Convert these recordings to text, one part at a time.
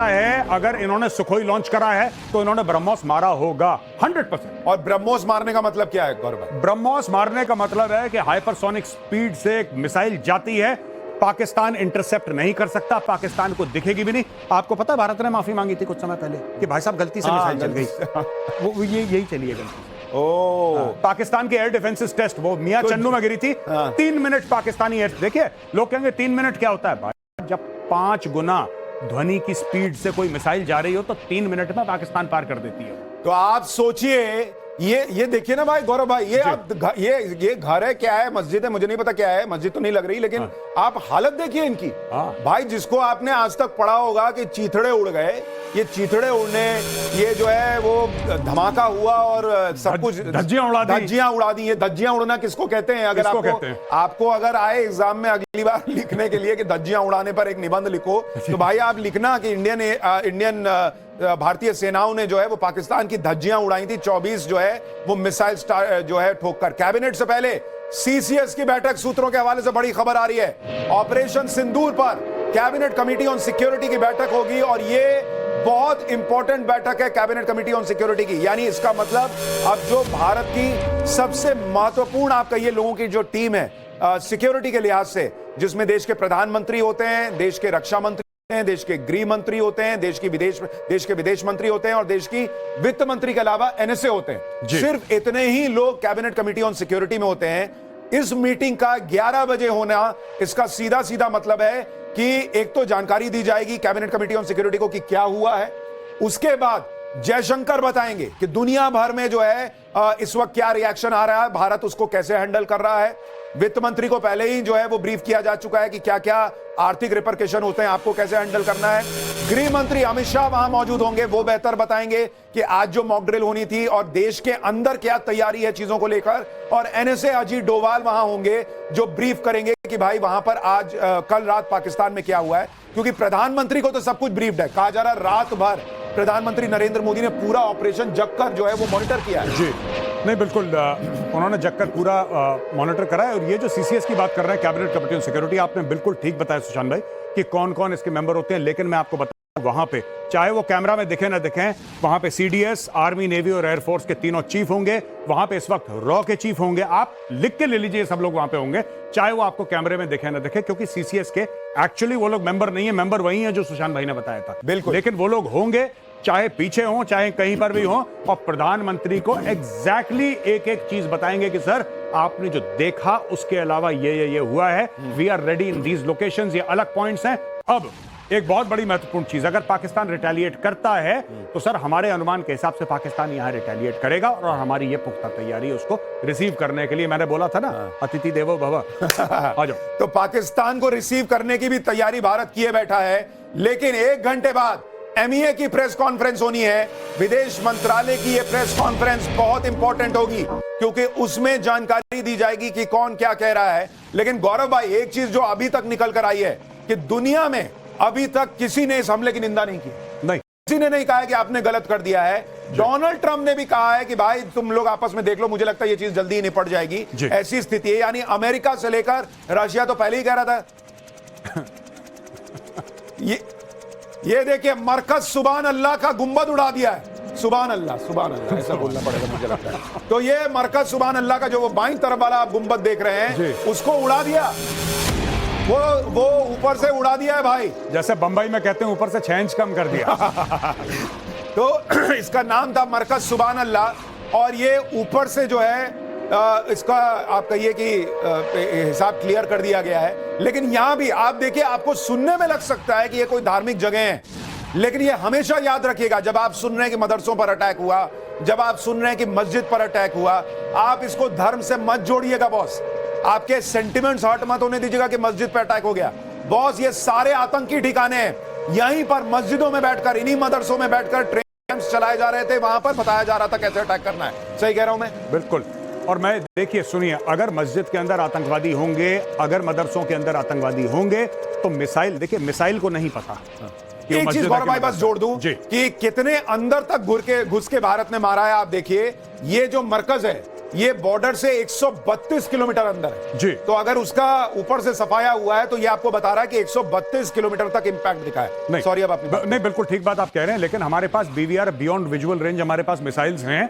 है अगर इन्होंने सुखोई लॉन्च करा है तो इन्होंने ब्रह्मोस मारा होगा 100%। और ब्रह्मोस मारने का मतलब क्या है गौरव? ब्रह्मोस मारने का मतलब है कि हाइपरसोनिक स्पीड से एक मिसाइल जाती है, पाकिस्तान इंटरसेप्ट नहीं कर सकता, पाकिस्तान को दिखेगी भी नहीं। आपको पता है भारत ने माफी मांगी थी कुछ समय पहले कि भाई साहब गलती से मिसाइल चल गई, वो यही चली है गलती। पाकिस्तान के एयर डिफेंसेस टेस्ट वो मियां चन्नू में गिरी थी। 3 मिनट पाकिस्तानी एयर, देखिए लोग कहेंगे 3 मिनट क्या होता है भाई, जब 5 गुना ध्वनि की स्पीड से कोई मिसाइल जा रही हो तो 3 मिनट में पाकिस्तान पार कर देती है। तो आप सोचिए, ये देखिए ना भाई गौरव भाई, ये आप ये घर है क्या है, मस्जिद है, मुझे नहीं पता क्या है, मस्जिद तो नहीं लग रही, लेकिन आप हालत देखिए इनकी। भाई जिसको आपने आज तक पढ़ा होगा कि चीथड़े उड़ गए, ये चीथड़े उड़ने, ये जो है वो धमाका हुआ और सब कुछ धज्जियां उड़ा दी। ये धज्जियां उड़ना किसको कहते हैं? अगर आपको अगर आए एग्जाम में अगली बार लिखने के लिए कि धज्जियां उड़ाने पर एक निबंध लिखो, तो भाई आप लिखना कि इंडियन भारतीय सेनाओं ने जो है वो पाकिस्तान की धज्जियां उड़ाई थी 24 जो है वो मिसाइल जो है ठोककर। कैबिनेट से पहले सीसीएस की बैठक, सूत्रों के हवाले से बड़ी खबर आ रही है, ऑपरेशन सिंदूर पर कैबिनेट कमेटी ऑन सिक्योरिटी की बैठक होगी और ये बहुत इंपॉर्टेंट बैठक है कैबिनेट कमेटी ऑन सिक्योरिटी की। यानी इसका मतलब अब जो भारत की सबसे महत्वपूर्ण आप कहिए लोगों की जो टीम है सिक्योरिटी के लिहाज से, जिसमें देश के प्रधानमंत्री होते हैं, देश के रक्षा मंत्री हैं, देश के गृह मंत्री होते हैं, देश के विदेश मंत्री होते हैं और देश की वित्त मंत्री के अलावा एनएसए होते हैं। सिर्फ इतने ही लोग कैबिनेट कमेटी ऑन सिक्योरिटी में होते हैं। इस मीटिंग का 11 बजे होना, इसका सीधा सीधा मतलब है कि एक तो जानकारी दी जाएगी कैबिनेट कमेटी ऑन सिक्योरिटी को कि क्या हुआ है, उसके बाद जयशंकर बताएंगे कि दुनिया भर में जो है इस वक्त क्या रिएक्शन आ रहा है, भारत उसको कैसे हैंडल कर रहा है। वित्त मंत्री को पहले ही जो है वो ब्रीफ किया जा चुका है कि क्या क्या आर्थिक रिपरकेशन होते हैं, आपको कैसे हैंडल करना है। गृह मंत्री अमित शाह वहां मौजूद होंगे, वो बेहतर बताएंगे कि आज जो मॉक ड्रिल होनी थी और देश के अंदर क्या तैयारी है चीजों को लेकर। और एनएसए अजीत डोवाल वहां होंगे जो ब्रीफ करेंगे कि भाई वहां पर आज कल रात पाकिस्तान में क्या हुआ है, क्योंकि प्रधानमंत्री को तो सब कुछ ब्रीफ्ड है। कहा जा रहा है रात भर प्रधानमंत्री नरेंद्र मोदी ने पूरा ऑपरेशन जगकर जो है वो मॉनिटर किया है। जी नहीं, बिल्कुल उन्होंने जगकर पूरा मॉनिटर करा है। और ये जो सीसीएस की बात कर रहे हैं कैबिनेट कमेटी ऑन सिक्योरिटी, आपने बिल्कुल ठीक बताया सुशांत भाई कि कौन कौन इसके मेंबर होते हैं। लेकिन मैं आपको बता, वहां पे चाहे वो कैमरा में दिखे ना दिखे, वहां पे सीडीएस, आर्मी, नेवी और एयरफोर्स के तीनों चीफ होंगे। वहां पे इस वक्त रॉ के चीफ होंगे, आप लिख के ले लीजिए, सब लोग वहां पे होंगे, चाहे वो आपको कैमरे में दिखे ना दिखे, क्योंकि सीसीएस के एक्चुअली वो लोग मेंबर नहीं है, मेंबर वही है जो सुशांत भाई ने बताया था। बिल्कुल, लेकिन वो लोग होंगे, चाहे पीछे हो चाहे कहीं पर भी हो, और प्रधानमंत्री को एग्जैक्टली एक एक चीज बताएंगे कि सर आपने जो देखा उसके अलावा ये हुआ है, we are ready in these locations, ये अलग पॉइंट्स हैं। अब एक बहुत बड़ी महत्वपूर्ण चीज, अगर पाकिस्तान रिटेलिएट करता है तो सर हमारे अनुमान के हिसाब से पाकिस्तान यहां रिटेलिएट करेगा और हमारी ये पुख्ता तैयारी है उसको रिसीव करने के लिए। मैंने बोला था ना, अतिथि देवो भव। आ जाओ। तो पाकिस्तान को रिसीव करने की भी तैयारी भारत किए बैठा है, लेकिन 1 घंटे बाद एमईए की प्रेस कॉन्फ्रेंस होनी है। विदेश मंत्रालय की यह प्रेस कॉन्फ्रेंस बहुत इंपॉर्टेंट होगी क्योंकि उसमें जानकारी दी जाएगी कि कौन क्या कह रहा है। लेकिन गौरव भाई, एक चीज जो अभी तक निकल कर आई है कि दुनिया में अभी तक किसी ने इस हमले की निंदा नहीं की, किसी ने नहीं कहा कि आपने गलत कर दिया है। डोनाल्ड ट्रंप ने भी कहा है कि भाई तुम लोग आपस में देख लो, मुझे लगता है ये चीज जल्दी ही निपट जाएगी, ऐसी स्थिति है। यानी अमेरिका से लेकर रशिया तो पहले ही कह रहा था। ये देखिए, मरकज सुभान अल्लाह का गुंबद उड़ा दिया है। सुभान अल्लाह ऐसा बोलना पड़ेगा मुझे लगता है। तो ये मरकज सुभान अल्लाह का जो वो बाईं तरफ वाला आप गुंबद देख रहे हैं, उसको उड़ा दिया, वो ऊपर से उड़ा दिया है भाई, जैसे बंबई में कहते हैं ऊपर से 6 इंच कम कर दिया। तो इसका नाम था मरकज सुभान अल्लाह, और ये ऊपर से जो है इसका आप कहिए कि हिसाब क्लियर कर दिया गया है। लेकिन यहां भी आप देखिए, आपको सुनने में लग सकता है कि ये कोई धार्मिक जगह है, लेकिन ये हमेशा याद रखिएगा, जब आप सुन रहे हैं कि मदरसों पर अटैक हुआ, जब आप सुन रहे हैं कि मस्जिद पर अटैक हुआ, आप इसको धर्म से मत जोड़िएगा बॉस। आपके सेंटिमेंट्स हर्ट मत होने दीजिएगा कि मस्जिद पर अटैक हो गया। बॉस, ये सारे आतंकी ठिकाने हैं, यहीं पर मस्जिदों में बैठकर, इन्हीं मदरसों में बैठकर ट्रेन चलाए जा रहे थे, वहां पर बताया जा रहा था कैसे अटैक करना है। सही कह रहा हूं मैं? बिल्कुल। और मैं देखिए, सुनिए, अगर मस्जिद के अंदर आतंकवादी होंगे, अगर मदरसों के अंदर आतंकवादी होंगे, तो मिसाइल, देखिए मिसाइल को नहीं पता। एक चीज गौरव भाई बस जोड़ दूं कि कितने अंदर तक घुस के भारत ने मारा है। आप देखिए, ये जो मरकज है ये बॉर्डर से 132 किलोमीटर अंदर है जी। तो अगर उसका ऊपर से सफाया हुआ है तो ये आपको बता रहा है कि 132 किलोमीटर तक इंपैक्ट दिखा है। नहीं, सॉरी, अब आपने नहीं, बिल्कुल ठीक बात आप कह रहे हैं, लेकिन हमारे पास बीवीआर बियॉन्ड विजुअल रेंज, हमारे पास मिसाइल्स हैं।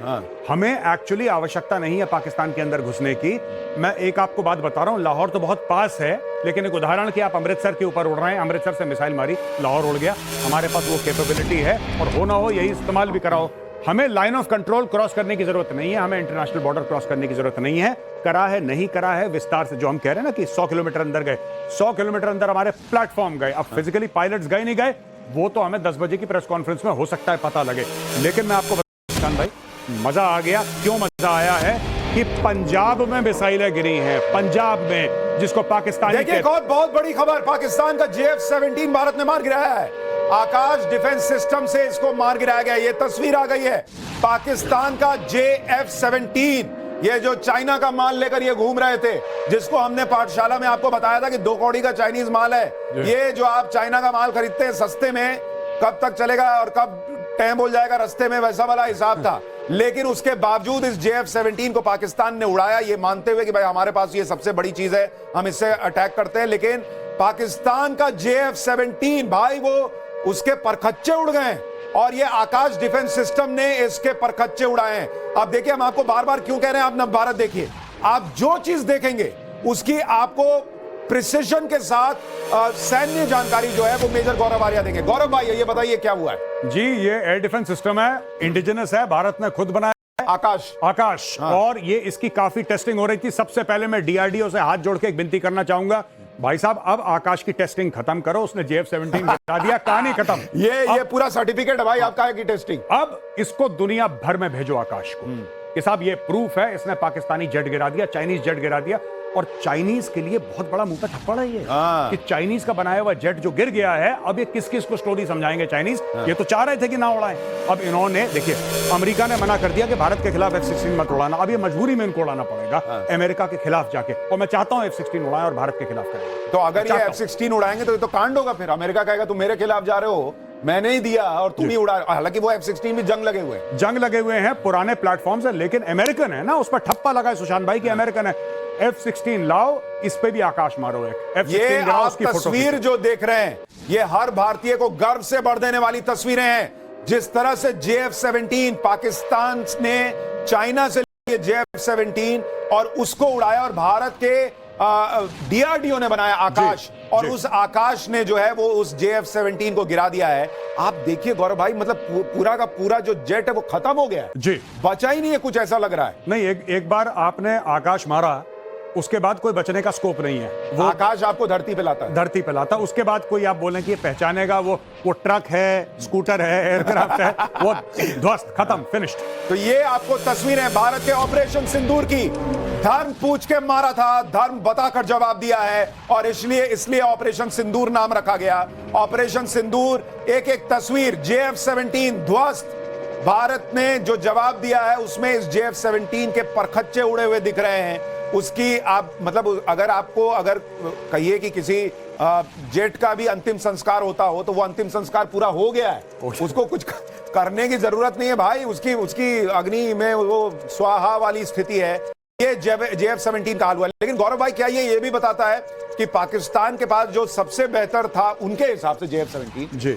हमें एक्चुअली आवश्यकता नहीं है पाकिस्तान के अंदर घुसने की। मैं एक आपको बात बता रहा हूं, लाहौर तो बहुत पास है, लेकिन एक उदाहरण कि आप अमृतसर के ऊपर उड़ रहे हैं, अमृतसर से मिसाइल मारी, लाहौर उड़ गया। हमारे पास वो कैपेबिलिटी है, और हो ना हो यही इस्तेमाल भी कराओ। हमें लाइन ऑफ कंट्रोल क्रॉस करने की जरूरत नहीं है, हमें इंटरनेशनल बॉर्डर क्रॉस करने की जरूरत नहीं है। करा है नहीं करा है विस्तार से, जो हम कह रहे हैं ना कि 100 किलोमीटर अंदर गए, 100 किलोमीटर अंदर हमारे प्लेटफॉर्म गए। अब फिजिकली पायलट्स गए नहीं गए, वो तो हमें 10 बजे की प्रेस कॉन्फ्रेंस में हो सकता है पता लगे। लेकिन मैं आपको बता भाई, मजा आ गया। क्यों मजा आया है कि पंजाब में मिसाइलें गिरी हैं, पंजाब में, जिसको पाकिस्तान देखिए बहुत बड़ी खबर, पाकिस्तान का JF-17 भारत ने मार गिराया है। आकाश डिफेंस सिस्टम से इसको मार गिराया गया। ये तस्वीर आ गई है पाकिस्तान का JF-17, ये जो चाइना का माल लेकर ये घूम रहे थे, जिसको हमने पाठशाला में आपको बताया था कि 2 कौड़ी का चाइनीज माल है। ये जो आप चाइना का माल खरीदते हैं सस्ते में, कब तक चलेगा और कब टाइम बोल जाएगा रास्ते में, वैसा वाला हिसाब था। लेकिन उसके बावजूद इस JF-17 को पाकिस्तान ने उड़ाया, ये मानते हुए कि भाई हमारे पास ये सबसे बड़ी चीज है, हम इससे अटैक करते हैं। लेकिन पाकिस्तान का JF-17 भाई, वो उसके परखच्चे उड़ गए, और ये आकाश डिफेंस सिस्टम ने इसके परखच्चे उड़ाए हैं। अब देखिए, हम आपको बार बार क्यों कह रहे हैं, आप नवभारत देखिए, आप जो चीज देखेंगे उसकी आपको प्रिसिजन के साथ सैन्य जानकारी जो है वो मेजर गौरव आर्या देंगे। गौरव भाई, ये बताइए क्या हुआ है। जी, ये एयर डिफेंस सिस्टम है, इंडिजिनस है, भारत ने खुद बनाया है, आकाश। हाँ। और ये इसकी काफी टेस्टिंग हो रही थी। सबसे पहले मैं DRDO से हाथ जोड़ के एक विनती करना चाहूंगा, भाई साहब अब आकाश की टेस्टिंग खत्म करो। उसने JF-17 गिरा दिया, कहानी खत्म। ये पूरा सर्टिफिकेट है भाई आपका है की टेस्टिंग। अब इसको दुनिया भर में भेजो आकाश को कि साहब ये प्रूफ है, इसने पाकिस्तानी जेट गिरा दिया, चाइनीज जेट गिरा दिया। और चाइनीज के लिए बहुत बड़ा मुंह पे थप्पड़ है ये, कि चाइनीज का बनाया हुआ जेट जो गिर गया है, अब ये किस किस को स्टोरी समझाएंगे चाइनीज। ये तो चाह रहे थे कि ना उड़ाएं, अब इन्होंने, देखिए, अमेरिका ने मना कर दिया कि भारत के खिलाफ F-16 मत उड़ाना, अब ये मजबूरी में इनको उड़ाना पड़ेगा अमेरिका के खिलाफ जाके। और मैं चाहता हूं F-16 उड़ाएं और भारत के खिलाफ करें। तो अगर ये F-16 उड़ाएंगे तो ये तो कांड होगा। फिर अमेरिका कहेगा तुम मेरे खिलाफ जा रहे हो, मैंने ही दिया और तुम ही उड़ा। हालांकि वो F-16 भी जंग लगे हुए हैं पुराने प्लेटफॉर्म से, लेकिन अमेरिकन है ना, उस पर ठप्पा लगा है सुशांत भाई की अमेरिकन है। F-16 लाओ, इस पे भी आकाश मारो एक F-16। ये आप तस्वीर जो देख रहे हैं, ये हर भारतीय को गर्व से भर देने वाली तस्वीरें हैं। जिस तरह से JF-17 पाकिस्तान ने चाइना से लिए JF-17 और उसको उड़ाया, और भारत के DRDO ने बनाया आकाश, और उस आकाश ने जो है वो उस JF-17 को गिरा दिया है। आप देखिए गौरव भाई, मतलब पूरा का पूरा जो जेट है वो खत्म हो गया है जी, बचा ही नहीं है कुछ, ऐसा लग रहा है। नहीं, एक बार आपने आकाश मारा, उसके बाद कोई बचने का स्कोप नहीं है। वो आकाश आपको धरती पे लाता है, धरती पे लाता। उसके बाद कोई आप बोलें कि ये पहचानेगा, वो ट्रक है, स्कूटर है, एयरक्राफ्ट है, वो ध्वस्त, खत्म, फिनिश्ड। तो ये आपको तस्वीरें भारत के ऑपरेशन सिंदूर की। धर्म पूछ के मारा था, धर्म बताकर जवाब दिया है, और इसलिए ऑपरेशन सिंदूर नाम रखा गया। ऑपरेशन सिंदूर, एक एक तस्वीर JF-17 ध्वस्त, भारत ने जो जवाब दिया है उसमें इस JF-17 के परखच्चे उड़े हुए दिख रहे हैं। उसकी आप मतलब अगर कहिए कि किसी जेट का भी अंतिम संस्कार होता हो तो वो अंतिम संस्कार पूरा हो गया है, उसको कुछ करने की जरूरत नहीं है भाई। उसकी अग्नि में वो स्वाहा वाली स्थिति है। ये JF-17 का हाल हुआ। लेकिन गौरव भाई, क्या ये भी बताता है कि पाकिस्तान के पास जो सबसे बेहतर था उनके हिसाब से JF-17,